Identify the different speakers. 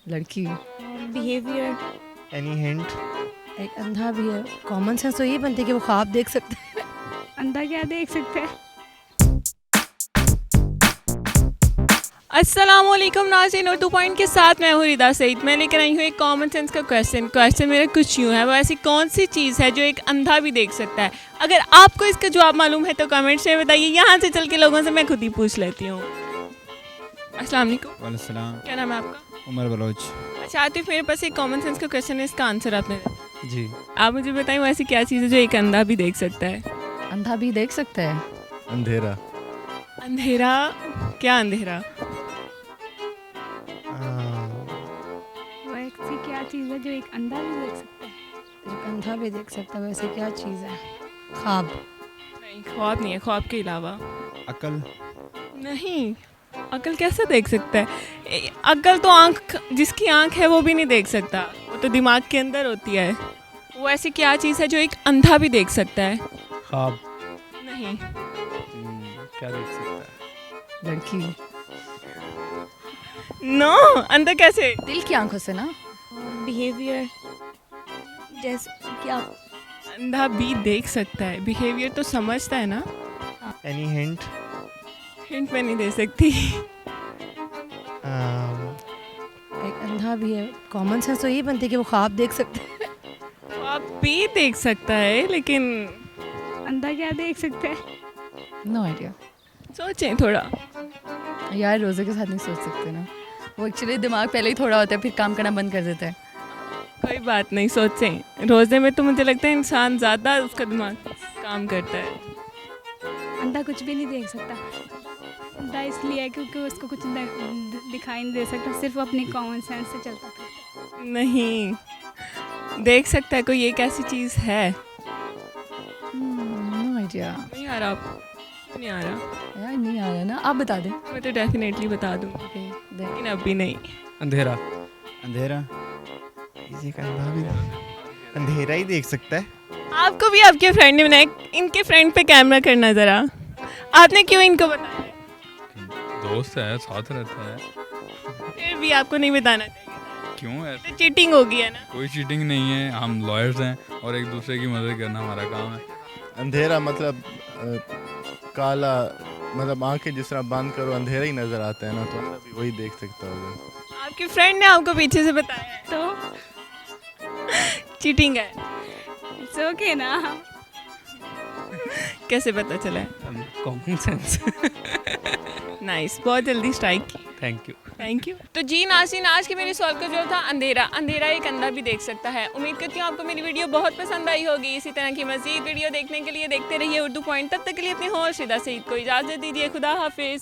Speaker 1: लड़की।
Speaker 2: Behaviour.
Speaker 3: Any hint?
Speaker 1: एक अंधा भी है, कॉमन सेंस तो यही बनती है कि वो ख्वाब देख सकते हैं।
Speaker 2: अंधा क्या देख सकते हैं?
Speaker 4: अस्सलामुअलैकुम नाज़रीन, और 2 पॉइंट के साथ मैं हूँ रिदा सईद। मैं लेकर आई हूँ एक कॉमन सेंस का क्वेश्चन मेरा कुछ यूँ है, वो ऐसी कौन सी चीज़ है जो एक अंधा भी देख सकता है? अगर आपको इसका जवाब मालूम है तो कमेंट्स में बताइए। यहाँ से चल के लोगों से मैं खुद ही पूछ लेती हूँ। अस्सलाम वालेकुम।
Speaker 5: वालेकुम सलाम।
Speaker 4: क्या नाम है आपका?
Speaker 5: उमर बलोच।
Speaker 4: अच्छा आतिफ, मेरे पास एक कॉमन सेंस का क्वेश्चन है, इसका आंसर आपने देना।
Speaker 5: जी।
Speaker 4: आप मुझे बताइए वो ऐसी क्या चीज़ है जो एक अंधा भी देख सकता है?
Speaker 1: अंधा भी देख सकते हैं।
Speaker 3: अंधेरा।
Speaker 4: अंधेरा? क्या अंधेरा?
Speaker 2: वो ऐसी क्या चीज़ है जो एक अंधा भी देख सकता है?
Speaker 1: जो अंधा भी देख सकता है, वैसे क्या चीज़ है? ख्वाब।
Speaker 4: नहीं, ख्वाब नहीं है, ख्वाब के अलावा।
Speaker 5: अकल।
Speaker 4: नहीं, अकल कैसे देख सकता है? अकल तो आँख, जिसकी आँख है वो भी नहीं देख सकता, वो तो दिमाग के अंदर होती है। वो ऐसी क्या चीज़ है जो एक अंधा भी देख सकता है?
Speaker 5: ख्वाब।
Speaker 4: नहीं।
Speaker 5: क्या देख सकता है?
Speaker 1: लड़की।
Speaker 4: नो, अंधा कैसे?
Speaker 1: दिल की आंखों से ना।
Speaker 2: बिहेवियर। जैसे क्या?
Speaker 4: अंधा भी देख सकता है, बिहेवियर तो समझता है ना।
Speaker 3: Any hint?
Speaker 4: हिंट मैं नहीं दे सकती।
Speaker 1: एक अंधा भी है, कॉमन सेंस तो यही बनती है कि वो ख्वाब देख सकते हैं।
Speaker 4: वो आप भी देख सकता है, लेकिन
Speaker 2: अंधा क्या देख सकते हैं?
Speaker 1: नो आइडिया
Speaker 4: सोचें थोड़ा।
Speaker 1: यार, रोज़े के साथ नहीं सोच सकते ना, वो एक्चुअली दिमाग पहले ही थोड़ा होता है, फिर काम करना बंद कर देता है।
Speaker 4: कोई बात नहीं, सोचें। रोज़े में तो मुझे लगता है इंसान ज़्यादा उसका दिमाग काम करता है।
Speaker 2: अंधा कुछ भी नहीं देख सकता। अंधा इसलिए है क्योंकि उसको कुछ दिखाई नहीं दे सकता, सिर्फ अपनी कॉमन सेंस से चलता फिरता है।
Speaker 4: नहीं, देख सकता है। कोई एक ऐसी चीज़ है।
Speaker 1: नो आइडिया
Speaker 4: नहीं आ रहा आपको? नहीं आ रहा?
Speaker 1: यार, नहीं आ रहा ना, आप बता दें।
Speaker 4: मैं तो डेफिनेटली बता दूँगी,
Speaker 1: ओके,
Speaker 4: लेकिन अभी नहीं।
Speaker 5: अंधेरा। अंधेरा।
Speaker 3: एक अंधा भी अंधेरा ही देख सकता है।
Speaker 4: आपको भी आपके फ्रेंड ने बनाया, इनके फ्रेंड पे कैमरा करना ज़रा। आपने क्यों इनको बताया?
Speaker 6: दोस्त है, साथ रहता है।
Speaker 4: फिर भी आपको नहीं बताना चाहिए।
Speaker 6: क्यों ऐसे?
Speaker 4: तो चीटिंग होगी है ना?
Speaker 6: कोई चीटिंग नहीं है, हम लॉयर्स हैं और एक दूसरे की मदद करना हमारा काम है।
Speaker 3: अंधेरा मतलब काला, मतलब आंखें जिस तरह बंद करो अंधेरा ही नजर आता है ना, तो अंधा भी वही देख सकता होगा।
Speaker 4: आपकी फ्रेंड ने आपको पीछे से बताया है,
Speaker 2: तो
Speaker 4: चीटिंग है।
Speaker 2: इट्स ओके ना।
Speaker 4: कैसे पता चला है?
Speaker 5: Common sense.
Speaker 4: नाइस, बहुत जल्दी स्ट्राइक की।
Speaker 5: Thank you.
Speaker 4: Thank you. तो जी नाज़रीन, आज के मेरे सवाल का जवाब था अंधेरा। अंधेरा एक अंधा भी देख सकता है। उम्मीद करती हूँ आपको मेरी वीडियो बहुत पसंद आई होगी। इसी तरह की मज़ीद वीडियो देखने के लिए देखते रहिए उर्दू पॉइंट। तब तक के लिए अपनी होस्ट रिदा सईद को इजाज़त दीजिए। खुदा हाफिज़।